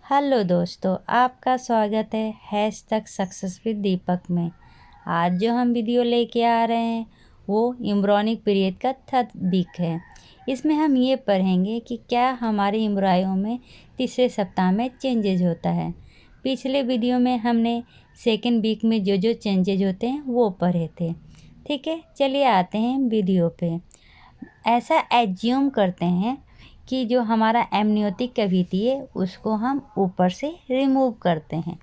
Hello दोस्तों, आपका स्वागत है हैश टैग सक्सेस विद दीपक में। आज जो हम वीडियो लेके आ रहे हैं वो एम्ब्रॉयनिक पीरियड का थर्ड वीक है। इसमें हम ये पढ़ेंगे कि क्या हमारे एम्ब्रॉयों में तीसरे सप्ताह में चेंजेज होता है। पिछले वीडियो में हमने सेकेंड वीक में जो जो चेंजेज होते हैं वो पढ़े थे। ठीक है, चलिए आते हैं वीडियो पे। ऐसा एज्यूम करते हैं कि जो हमारा एमनियोटिक कैविटी है उसको हम ऊपर से रिमूव करते हैं।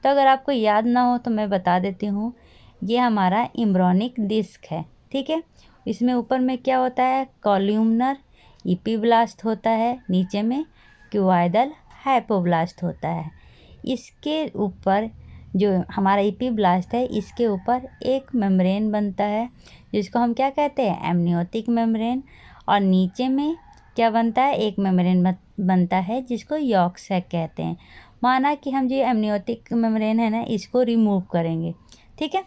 तो अगर आपको याद ना हो तो मैं बता देती हूँ, ये हमारा एम्ब्रॉयनिक डिस्क है। ठीक है, इसमें ऊपर में क्या होता है, कॉल्यूमनर इपीब्लास्ट होता है, नीचे में क्यूआइडल हाइपोब्लास्ट होता है। इसके ऊपर जो हमारा इपीब्लास्ट है इसके ऊपर एक मेम्ब्रेन बनता है जिसको हम क्या कहते हैं, एमनियोटिक मेम्ब्रेन। और नीचे में क्या बनता है, एक मेम्ब्रेन बनता है जिसको यॉर्क सैक कहते हैं। माना कि हम जो एमनियोटिक मेम्ब्रेन है ना इसको रिमूव करेंगे। ठीक है,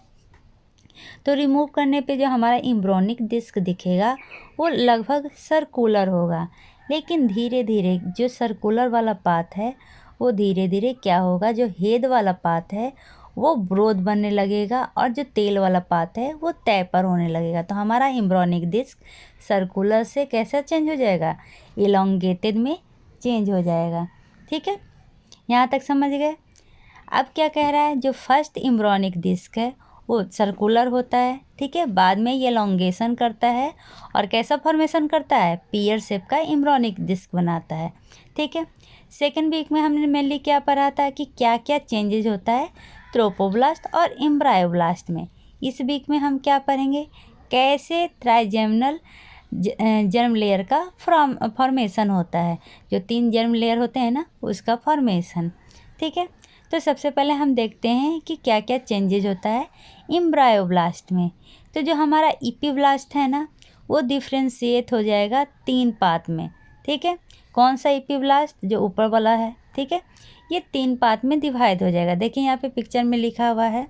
तो रिमूव करने पे जो हमारा एम्ब्रॉयनिक डिस्क दिखेगा वो लगभग सर्कुलर होगा, लेकिन धीरे धीरे जो सर्कुलर वाला पाथ है वो धीरे धीरे क्या होगा, जो हेड वाला पाथ है वो ब्रोड बनने लगेगा और जो तेल वाला पाथ है वो टैपर होने लगेगा। तो हमारा एम्ब्रॉयनिक डिस्क सर्कुलर से कैसा चेंज हो जाएगा, इलोंगेटेड में चेंज हो जाएगा। ठीक है, यहाँ तक समझ गए। अब क्या कह रहा है, जो फर्स्ट एम्ब्रॉयनिक डिस्क है वो सर्कुलर होता है। ठीक है, बाद में ये एलोंगेशन करता है और कैसा फॉर्मेशन करता है, पीयर शेप का एम्ब्रॉयनिक डिस्क बनाता है। ठीक है, सेकेंड वीक में हमने मेनली क्या पढ़ा था कि क्या क्या चेंजेज होता है ट्रोपोब्लास्ट और एम्ब्रायोब्लास्ट में। इस वीक में हम क्या पढ़ेंगे, कैसे ट्राइजेमिनल जर्म लेयर का फॉर्मेशन होता है, जो 3 जर्म लेयर होते हैं ना उसका फॉर्मेशन। ठीक है, तो सबसे पहले हम देखते हैं कि क्या क्या चेंजेज होता है एम्ब्रायोब्लास्ट में। तो जो हमारा इपीब्लास्ट है ना वो डिफ्रेंशिएट हो जाएगा 3 पार्ट में। ठीक है, कौन सा इपीब्लास्ट, जो ऊपर वाला है। ठीक है, ये 3 पार्ट में डिवाइड हो जाएगा। देखिए यहाँ पे पिक्चर में लिखा हुआ है,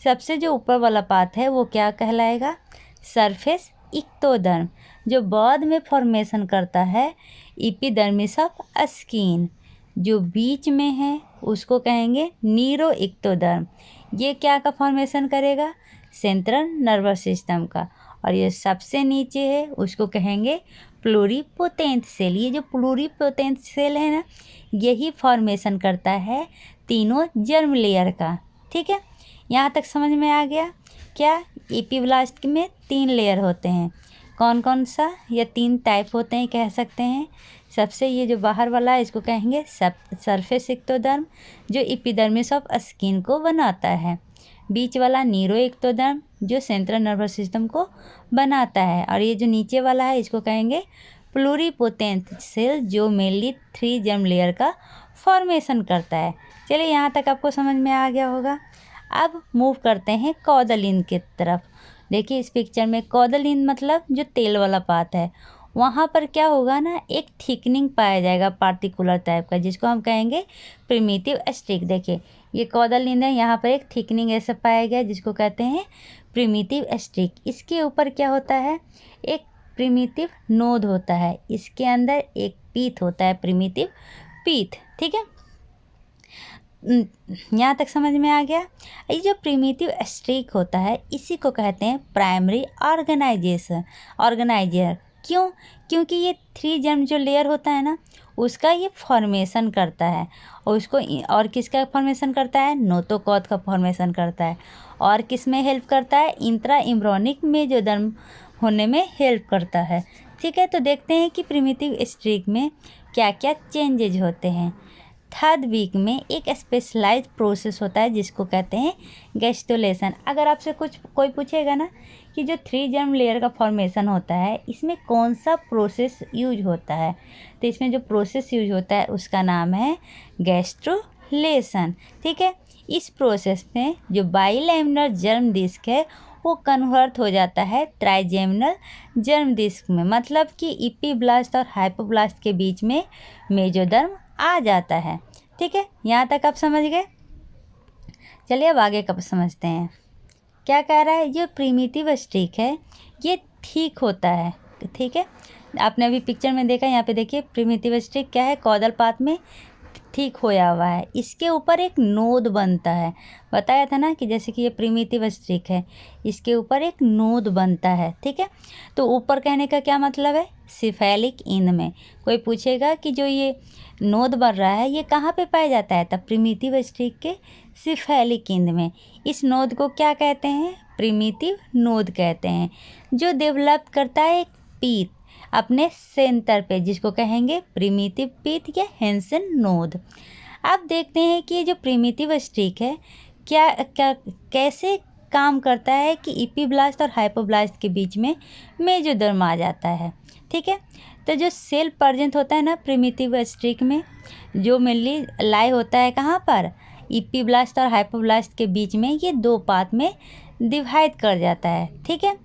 सबसे जो ऊपर वाला पार्ट है वो क्या कहलाएगा, सरफेस इक्टोडर्म, जो बाद में फॉर्मेशन करता है इपिडर्मिस ऑफ स्किन। जो बीच में है उसको कहेंगे नीरो इक्टोडर्म, ये क्या का फॉर्मेशन करेगा, सेंट्रल नर्वस सिस्टम का। और ये सबसे नीचे है उसको कहेंगे प्लूरिपोटेंट सेल। ये जो प्लूरिपोटेंट सेल है ना यही फॉर्मेशन करता है तीनों जर्म लेयर का। ठीक है, यहाँ तक समझ में आ गया। क्या एपीब्लास्ट में 3 लेयर होते हैं, कौन कौन सा, या 3 टाइप होते हैं कह सकते हैं। सबसे ये जो बाहर वाला है इसको कहेंगे सरफेस इक्टोडर्म, जो एपिडर्मिस ऑफ स्किन को बनाता है। बीच वाला नीरो इक्टोडर्म, जो सेंट्रल नर्वस सिस्टम को बनाता है। और ये जो नीचे वाला है इसको कहेंगे प्लूरिपोटेंट सेल, जो मेनली 3 जर्म लेयर का फॉर्मेशन करता है। चलिए यहाँ तक आपको समझ में आ गया होगा। अब मूव करते हैं कॉडलिन की तरफ। देखिए इस पिक्चर में कॉडलिन मतलब जो तेल वाला पार्ट है, वहाँ पर क्या होगा ना, एक थिकनिंग पाया जाएगा पार्टिकुलर टाइप का, जिसको हम कहेंगे प्रिमिटिव स्ट्रिक। देखिए ये कॉडलिन है, यहाँ पर एक थिकनिंग ऐसा पाया गया जिसको कहते हैं प्रिमिटिव स्ट्रिक। इसके ऊपर क्या होता है, एक प्रिमिटिव नोड होता है, इसके अंदर एक पीथ होता है, प्रिमिटिव पीथ। ठीक है, यहाँ तक समझ में आ गया। ये जो प्रिमिटिव स्ट्रिक होता है इसी को कहते हैं प्राइमरी ऑर्गेनाइजर। क्यों, क्योंकि ये 3 जर्म जो लेयर होता है ना उसका ये फॉर्मेशन करता है, और उसको और किसका फॉर्मेशन करता है, नोटोकॉट का फॉर्मेशन करता है। और किस में हेल्प करता है, इंट्रा एम्ब्रॉयनिक मेसोडर्म होने में हेल्प करता है। ठीक है, तो देखते हैं कि प्रिमिटिव स्ट्रिक में क्या क्या चेंजेज होते हैं। थर्ड वीक में एक स्पेशलाइज्ड प्रोसेस होता है जिसको कहते हैं गैस्टुलेशन। अगर आपसे कोई पूछेगा ना कि जो 3 जर्म लेयर का फॉर्मेशन होता है इसमें कौन सा प्रोसेस यूज होता है, तो इसमें जो प्रोसेस यूज होता है उसका नाम है गैस्ट्रुलेशन। ठीक है, इस प्रोसेस में जो बाइलैमिनर जर्म डिस्क है वो कन्वर्ट हो जाता है ट्राइजेमिनल जर्म डिस्क में, मतलब कि इपीब्लास्ट और हाइपोब्लास्ट के बीच में मेसोडर्म आ जाता है। ठीक है, यहाँ तक आप समझ गए। चलिए अब आगे कब समझते हैं। क्या कह रहा है, जो प्रिमिटिव स्ट्रिक है ये ठीक होता है। ठीक है, आपने अभी पिक्चर में देखा, यहाँ पे देखिए प्रिमिटिव स्ट्रिक क्या है, कॉडल पाथ में ठीक होया हुआ है, इसके ऊपर एक नोद बनता है। बताया था ना कि जैसे कि ये प्रिमिटिव स्ट्रिक है, इसके ऊपर एक नोद बनता है। ठीक है, तो ऊपर कहने का क्या मतलब है, सिफेलिक इंद में। कोई पूछेगा कि जो ये नोद बन रहा है ये कहाँ पे पाया जाता है, तब प्रिमिटिव स्ट्रिक के सिफेलिक इंद में। इस नोद को क्या कहते हैं, प्रिमिटिव नोद कहते हैं, जो डेवलप करता है एक पीत अपने सेंटर पे, जिसको कहेंगे प्रिमिटिव पीत या हेंसन नोद। अब देखते हैं कि ये जो प्रिमिटिव स्ट्रिक है क्या कैसे काम करता है कि इपीब्लास्ट और हाइपोब्लास्ट के बीच में मेजोदर्म आ जाता है। ठीक है, तो जो सेल प्रेजेंट होता है ना प्रिमिटिव स्ट्रिक में, जो मेनली लाई होता है कहाँ पर, इपीब्लास्ट और हाइपोब्लास्ट के बीच में, ये दो पार्ट में डिवाइड कर जाता है। ठीक है,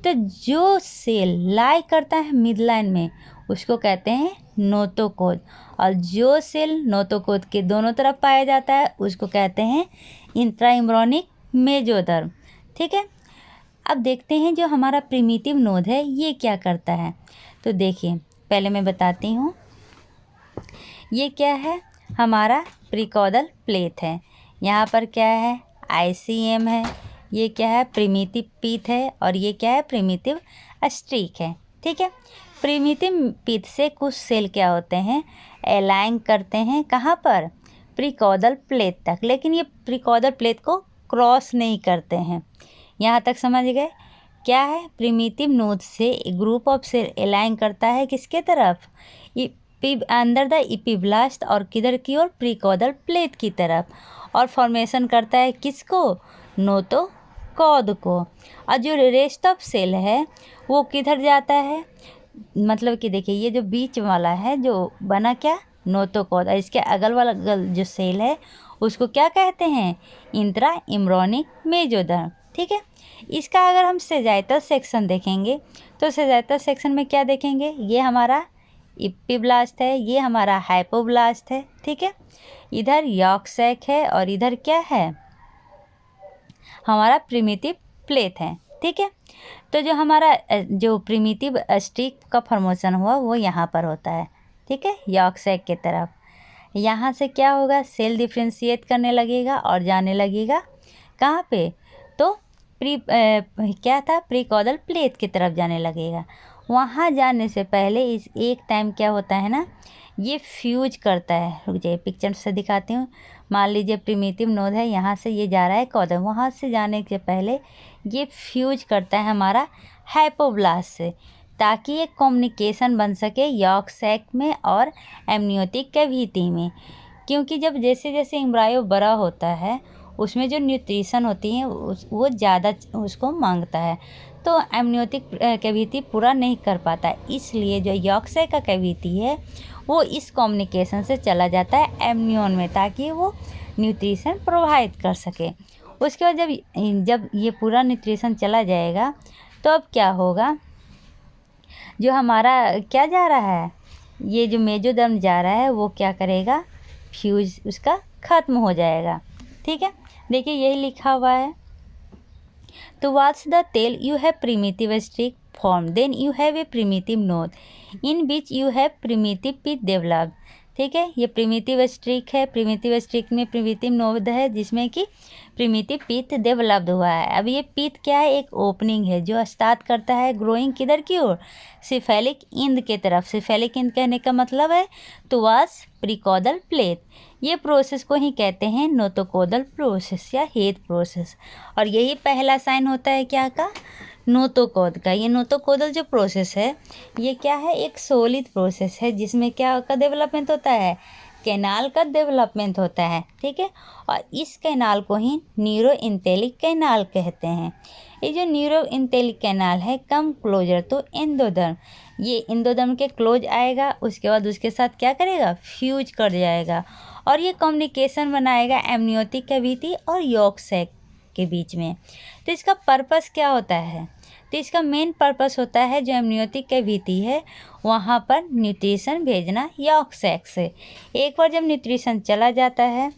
तो जो सेल लाई करता है मिड लाइन में उसको कहते हैं नोटोकॉड, और जो सेल नोटोकॉड के दोनों तरफ पाया जाता है उसको कहते हैं इंट्राइम्ब्रोनिक मेजोदर्म। ठीक है, अब देखते हैं जो हमारा प्रिमिटिव नोड है ये क्या करता है। तो देखिए, पहले मैं बताती हूँ, ये क्या है, हमारा प्रीकॉर्डल प्लेट है। यहाँ पर क्या है, आईसीएम है, ये क्या है, प्रिमिटिव पीथ है, और ये क्या है, प्रिमिटिव स्ट्रिक है। ठीक है, प्रिमिटिव पीथ से कुछ सेल क्या होते हैं, अलाइन करते हैं कहाँ पर, प्रीकॉर्डल प्लेट तक, लेकिन ये प्रीकॉर्डल प्लेट को क्रॉस नहीं करते हैं। यहाँ तक समझ गए, क्या है, प्रिमिटिव नोड से एक ग्रुप ऑफ सेल अलाइन करता है किसके तरफ, अंदर द इपीब्लास्ट, और किधर की ओर, प्रीकॉर्डल प्लेट की तरफ, और फॉर्मेशन करता है किसको, नोटोकॉड को। और जो रेस्ट ऑफ सेल है वो किधर जाता है, मतलब कि देखिए ये जो बीच वाला है जो बना क्या, नोटोकॉड, और इसके अगल वाला जो सेल है उसको क्या कहते हैं, इंट्रा इम्ब्रोनिक मेजोदर्म। ठीक है, इसका अगर हम सेजाइटल सेक्शन देखेंगे तो सेजाइटल सेक्शन में क्या देखेंगे, ये हमारा इपीब्लास्ट है, ये हमारा हाइपोब्लास्ट है। ठीक है, इधर यॉर्क सैक है, और इधर क्या है, हमारा प्रिमिटिव प्लेट है। ठीक है, तो जो हमारा जो प्रिमिटिव स्ट्रिक का फॉर्मेशन हुआ वो यहाँ पर होता है। ठीक है, यॉर्क सैक की तरफ, यहाँ से क्या होगा, सेल डिफ्रेंशिएट करने लगेगा और जाने लगेगा कहाँ पे, तो क्या था, प्रीकॉर्डल प्लेट की तरफ जाने लगेगा। वहाँ जाने से पहले इस एक टाइम क्या होता है ना, ये फ्यूज करता है। रुक जाइए, पिक्चर से दिखाती हूँ। मान लीजिए प्रिमिटिव नोड है, यहाँ से ये जा रहा है कॉर्डल, वहाँ से जाने के पहले ये फ्यूज करता है हमारा हाइपोब्लास्ट से, ताकि एक कम्युनिकेशन बन सके यॉर्क सैक में और एमनियोटिक कैविटी में। क्योंकि जब जैसे जैसे एम्ब्रायो बड़ा होता है उसमें जो न्यूट्रिशन होती है वो ज़्यादा उसको मांगता है, तो एमनियोटिक कैविटी पूरा नहीं कर पाता, इसलिए जो यॉर्क सैक का कैविटी है वो इस कम्युनिकेशन से चला जाता है एमनियन में, ताकि वो न्यूट्रिशन प्रोवाइड कर सके। उसके बाद जब ये पूरा न्यूट्रिशन चला जाएगा तो अब क्या होगा, जो हमारा क्या जा रहा है, ये जो मेजोदर्म जा रहा है वो क्या करेगा, फ्यूज उसका ख़त्म हो जाएगा। ठीक है, देखिए यही लिखा हुआ है। तो what's the tail, you have primitive streak form, then you have a primitive node in which you have primitive pith developed. ठीक है, ये प्रिमिटिव स्ट्रिक है, प्रिमिटिव स्ट्रिक में प्रिमिटिव नोड है जिसमें कि प्रिमिटिव पीथ डेवलप्ड हुआ है। अब ये पीथ क्या है, एक ओपनिंग है जो स्टार्ट करता है ग्रोइंग किधर की ओर, सिफेलिक इंद के तरफ। सिफेलिक इंद कहने का मतलब है टुवर्ड्स प्रीकॉर्डल प्लेट। ये प्रोसेस को ही कहते हैं नोटोकॉडल प्रोसेस या हेड प्रोसेस, और यही पहला साइन होता है क्या का, नोटोकॉड का। ये नोटोकॉडल जो प्रोसेस है ये क्या है, एक सॉलिड प्रोसेस है जिसमें क्या का डेवलपमेंट होता है, कैनाल का डेवलपमेंट होता है। ठीक है, और इस कैनाल को ही न्यूरो इंटेलिक कैनाल कहते हैं। ये जो न्यूरो इंटेलिक कैनाल है कम क्लोजर तो एंडोडर्म, ये एंडोडर्म के क्लोज आएगा, उसके बाद उसके साथ क्या करेगा, फ्यूज कर जाएगा, और ये कम्युनिकेशन बनाएगा एमनियोटिक कैविटी और यॉर्क सैक के बीच में। तो इसका पर्पस क्या होता है, तो इसका मेन पर्पस होता है जो एमनियोटिक कैविटी है वहाँ पर न्यूट्रिशन भेजना यॉर्क सैक से। एक बार जब न्यूट्रिशन चला जाता है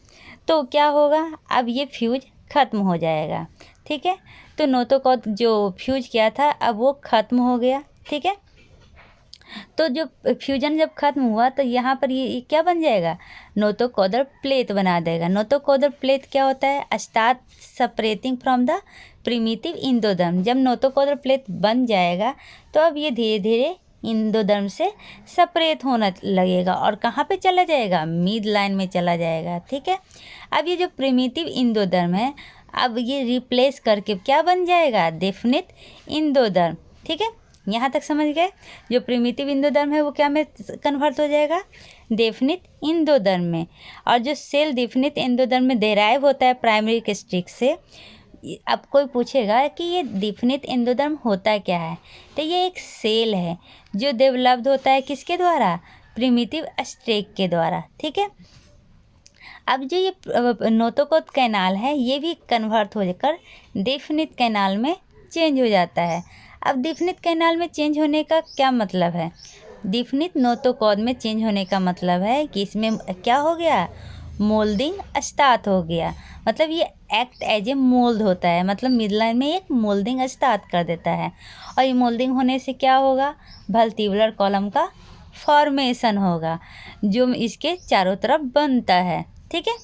तो क्या होगा, अब ये फ्यूज ख़त्म हो जाएगा। ठीक है, तो नोटोकॉड जो फ्यूज किया था अब वो ख़त्म हो गया। ठीक है, तो जो फ्यूजन जब खत्म हुआ तो यहाँ पर ये क्या बन जाएगा, नोटोकॉर्डल प्लेट बना देगा। नोटोकॉर्डल प्लेट क्या होता है, start separating from the primitive endoderm. जब नोटोकॉर्डल प्लेट बन जाएगा तो अब ये धीरे धीरे इंडोडर्म से सेपरेट होना लगेगा और कहाँ पे चला जाएगा, मिड लाइन में चला जाएगा। ठीक है, अब ये जो प्रिमिटिव इंडोडर्म है अब ये रिप्लेस करके क्या बन जाएगा, डेफिनिट इंडोडर्म। ठीक है, यहाँ तक समझ गए। जो प्रिमिटिव इंडोडर्म है वो क्या में कन्वर्ट हो जाएगा, डेफिनिट इंडोडर्म में। और जो सेल डेफिनिट इंडोडर्म में डेराइव होता है प्राइमरी कैस्ट्रिक से। अब कोई पूछेगा कि ये डेफिनिट इंडोडर्म होता क्या है, तो ये एक सेल है जो डेवलप्ड होता है किसके द्वारा, प्रिमिटिव स्ट्रेक के द्वारा। ठीक है, अब जो ये नोटोकॉर्ड कैनाल है ये भी कन्वर्ट होकर डेफिनिट कैनाल में चेंज हो जाता है। अब डेफिनिट कैनाल में चेंज होने का क्या मतलब है, डेफिनिट नोटोकॉर्ड में चेंज होने का मतलब है कि इसमें क्या हो गया, मोल्डिंग स्टार्ट हो गया। मतलब ये एक्ट एज ए मोल्ड होता है, मतलब मिड लाइन में एक मोल्डिंग स्टार्ट कर देता है। और ये मोल्डिंग होने से क्या होगा, वर्टिब्रल कॉलम का फॉर्मेशन होगा जो इसके चारों तरफ बनता है। ठीक है,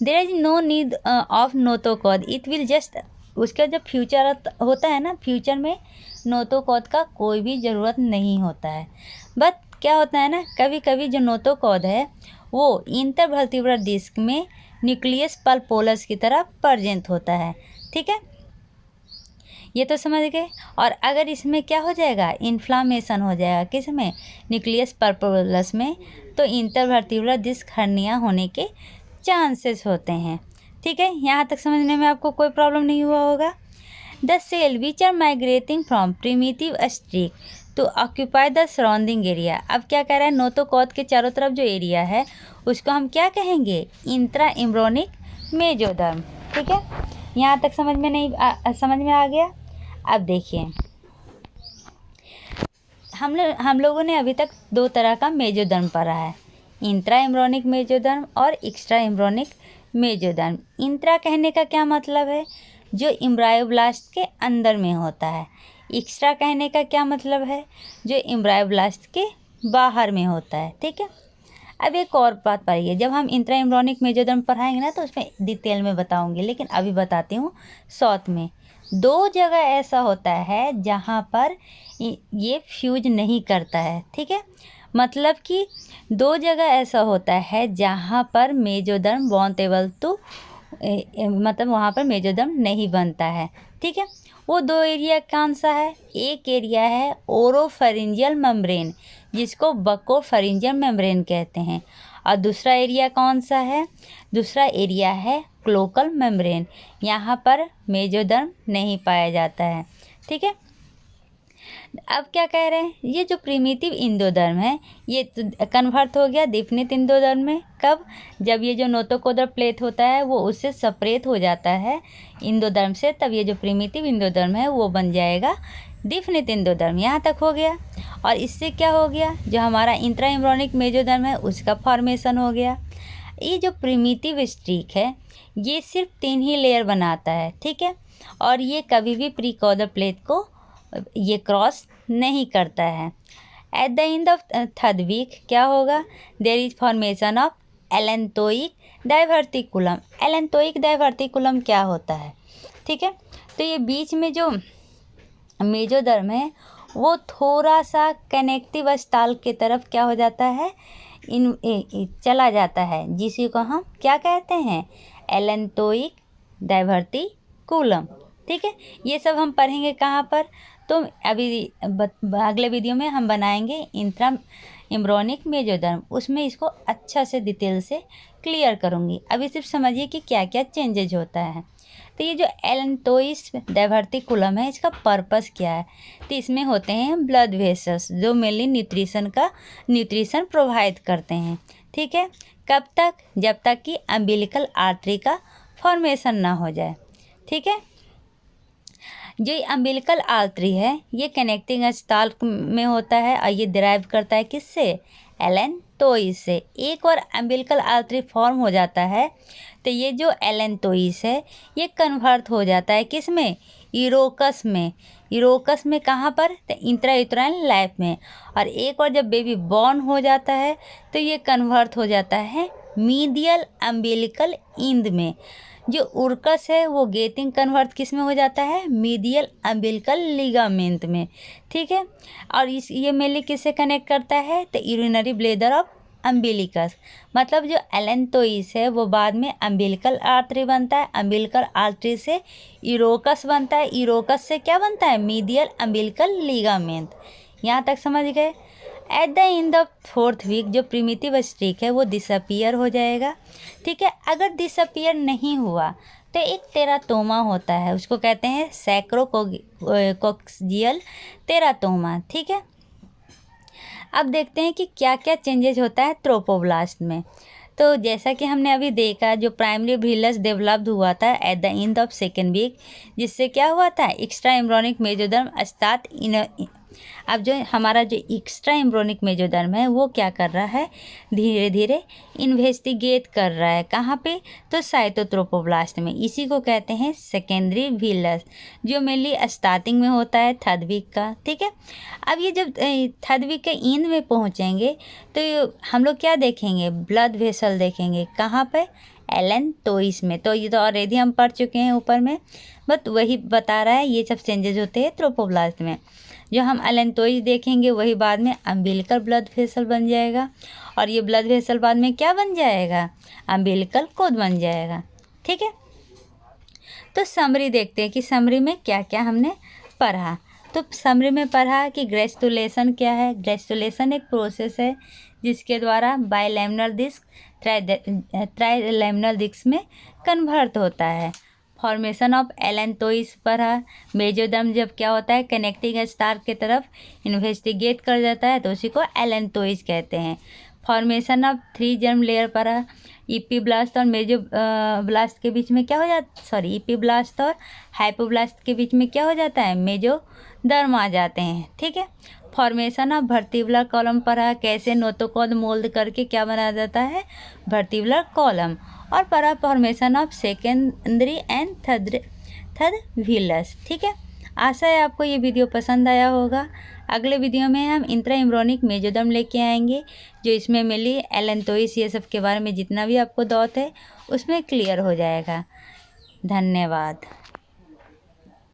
there is no need of notochord, it will just, उसका जब फ्यूचर होता है ना, फ्यूचर में नोटोकॉर्ड का कोई भी ज़रूरत नहीं होता है। बट क्या होता है ना, कभी कभी जो नोटोकॉर्ड है वो इंटरवर्टिब्रल डिस्क में न्यूक्लियस पल्पोलस की तरह प्रेजेंट होता है। ठीक है, ये तो समझ गए। और अगर इसमें क्या हो जाएगा, इन्फ्लामेशन हो जाएगा किसमें, न्यूक्लियस पल्पोलस में, तो इंटरवर्टिब्रल डिस्क हर्निया होने के चांसेस होते हैं। ठीक है, यहाँ तक समझने में आपको कोई प्रॉब्लम नहीं हुआ होगा। The cell which are migrating from primitive streak to occupy the surrounding area. अब क्या कह रहा है, नोटोकॉर्ड के चारों तरफ जो एरिया है उसको हम क्या कहेंगे, इंट्रा एम्ब्रियोनिक मेसोडर्म। ठीक है, यहाँ तक समझ में आ गया। अब देखिए, हम लोगों ने अभी तक दो तरह का मेसोडर्म पढ़ा है, इंट्रा एम्ब्रियोनिक मेसोडर्म और एक्स्ट्रा एम्ब्रियोनिक मेसोडर्म। इंट्रा कहने का क्या मतलब है, जो एम्ब्रायोब्लास्ट के अंदर में होता है। एक्स्ट्रा कहने का क्या मतलब है, जो एम्ब्रायोब्लास्ट के बाहर में होता है। ठीक है, अब एक और बात पढ़िए, जब हम इंट्रा एम्ब्रियोनिक मेसोडर्म पढ़ाएंगे ना तो उसमें डिटेल में बताऊंगी, लेकिन अभी बताती हूँ शॉर्ट में। दो जगह ऐसा होता है जहाँ पर ये फ्यूज नहीं करता है। ठीक है, मतलब कि दो जगह ऐसा होता है जहाँ पर मेसोडर्म बॉन्डेबल टू, मतलब वहाँ पर मेसोडर्म नहीं बनता है। ठीक है, वो दो एरिया कौन सा है, एक एरिया है ओरोफेरिंजियल मेम्ब्रेन जिसको बकोफेरिंजियल मेम्ब्रेन कहते हैं, और दूसरा एरिया कौन सा है, दूसरा एरिया है क्लोकल मेम्ब्रेन, यहाँ पर मेसोडर्म नहीं पाया जाता है। ठीक है, अब क्या कह रहे हैं, ये जो प्रिमिटिव इंडोडर्म है ये कन्वर्ट हो गया डेफिनिट इंडोडर्म में। कब, जब ये जो नोटोकॉर्डल प्लेट होता है वो उससे सेपरेट हो जाता है इंडोडर्म से, तब ये जो प्रिमिटिव इंडोडर्म है वो बन जाएगा डेफिनिट इंडोडर्म। यहाँ तक हो गया। और इससे क्या हो गया, जो हमारा इंट्रा एम्ब्रियोनिक मेसोडर्म है उसका फॉर्मेशन हो गया। ये जो प्रिमिटिव स्ट्रिक है ये सिर्फ 3 ही लेयर बनाता है। ठीक है, और ये कभी भी प्रीकॉर्डल प्लेट को ये क्रॉस नहीं करता है। At the end of third week क्या होगा, there is formation of allantoic diverticulum. Allantoic diverticulum क्या होता है, ठीक है, तो ये बीच में जो मेसोडर्म है वो थोड़ा सा कनेक्टिव स्टाल के तरफ क्या हो जाता है, चला जाता है, जिसी को हम क्या कहते हैं, एलेंटोइक डाइवर्टिकुलम। ठीक है, ये सब हम पढ़ेंगे कहाँ पर, तो अभी अगले वीडियो में हम बनाएंगे इंट्रा एम्ब्रियोनिक मेसोडर्म, उसमें इसको अच्छा से डिटेल से क्लियर करूँगी। अभी सिर्फ समझिए कि क्या क्या चेंजेज होता है। तो ये जो एलेंटोइक डाइवर्टिकुलम है इसका पर्पस क्या है, तो इसमें होते हैं ब्लड वेसल्स जो मेनली न्यूट्रिशन प्रोवाइड करते हैं। ठीक है, कब तक, जब तक कि अम्बिलिकल आर्टरी का फॉर्मेशन ना हो जाए। ठीक है, जो ये अम्बिलिकल आर्टरी है ये कनेक्टिंग स्टाल्क में होता है और ये डिराइव करता है किससे, एलेंटोइस से। एक और अम्बिलिकल आर्टरी फॉर्म हो जाता है तो ये जो एलेंटोइस है ये कन्वर्ट हो जाता है किस में, यूरोकस में। यूरोकस में कहाँ पर, तो इंट्रायूटेराइन लैप में। और एक और जब बेबी बॉर्न हो जाता है तो ये कन्वर्ट हो जाता है मीडियल अम्बिलिकल इंद में। जो उर्कस है वो गेटिंग कन्वर्ट किस में हो जाता है, मीडियल अम्बिलिकल लिगामेंट में। ठीक है, और ये मेनली किससे कनेक्ट करता है, तो यूरिनरी ब्लेडर ऑफ अम्बिलिकस। मतलब जो एलेंटोइस है वो बाद में अम्बिलिकल आर्टरी बनता है, अम्बिलिकल आर्टरी से यूरोकस बनता है, यूरोकस से क्या बनता है, मीडियल अम्बिलिकल लिगामेंट। यहाँ तक समझ गए। At the end of 4th week जो प्रिमिटिव स्ट्रिक है वो डिसअपियर हो जाएगा। ठीक है, अगर डिसअपियर नहीं हुआ तो एक टेराटोमा होता है, उसको कहते हैं सैक्रोकोक्सियल टेराटोमा। ठीक है, अब देखते हैं कि क्या क्या चेंजेस होता है ट्रोपोब्लास्ट में। तो जैसा कि हमने अभी देखा, जो प्राइमरी व्हीलस डेवलप्ड हुआ था at the end of 2nd week, जिससे क्या हुआ था, extra embryonic mesoderm start in. अब जो हमारा जो एक्स्ट्रा एम्ब्रियोनिक मेसोडर्म है वो क्या कर रहा है, धीरे धीरे इन्वेस्टिगेट कर रहा है, कहाँ पे, तो साइटोट्रोपोब्लास्ट में। इसी को कहते हैं सेकेंडरी व्हीलस, जो मेनली स्टार्टिंग में होता है 3rd वीक का। ठीक है, अब ये जब 3rd वीक के एंड में पहुँचेंगे तो हम लोग क्या देखेंगे, ब्लड वेसल देखेंगे, कहाँ पे, एलेंटोइस में। तो ये तो ऑलरेडी हम पढ़ चुके हैं ऊपर में, बट वही बता रहा है, ये सब चेंजेस होते हैं ट्रोपोब्लास्ट में। जो हम एलेंटोइस देखेंगे वही बाद में अम्बिलिकल ब्लड वेसल बन जाएगा, और ये ब्लड वेसल बाद में क्या बन जाएगा, अम्बिलिकल कोड बन जाएगा। ठीक है, तो समरी देखते हैं कि समरी में क्या क्या हमने पढ़ा। तो समरी में पढ़ा कि ग्रेस्टुलेशन क्या है। ग्रेस्टुलेशन एक प्रोसेस है जिसके द्वारा बाइलैमिनल डिस्क ट्राइलैमिनल डिस्क में कन्वर्ट होता है। फॉर्मेशन ऑफ एलेंटोइस पढ़ा। मेसोडर्म जब क्या होता है, कनेक्टिंग स्टार की तरफ इन्वेस्टिगेट कर जाता है तो उसी को एलेंटोइस कहते हैं। फॉर्मेशन ऑफ 3 जर्म लेयर पढ़ा। इपीब्लास्ट और मेजो ब्लास्ट के बीच में क्या हो जाता, इपीब्लास्ट और हाइपोब्लास्ट के बीच में क्या हो जाता है, मेसोडर्म आ जाते हैं। ठीक है, फॉर्मेशन ऑफ वर्टिब्रल कॉलम पढ़ा, कैसे नोटोकॉड मोल्ड करके क्या बना जाता है, वर्टिब्रल कॉलम। और पढ़ा formation of secondary and third wheels. ठीक है, आशा है आपको ये वीडियो पसंद आया होगा। अगले वीडियो में हम इंट्रा एम्ब्रियोनिक मेसोडर्म लेके आएंगे, जो इसमें मिली एलेंटोइस, ये सब के बारे में जितना भी आपको डाउट है उसमें क्लियर हो जाएगा। धन्यवाद।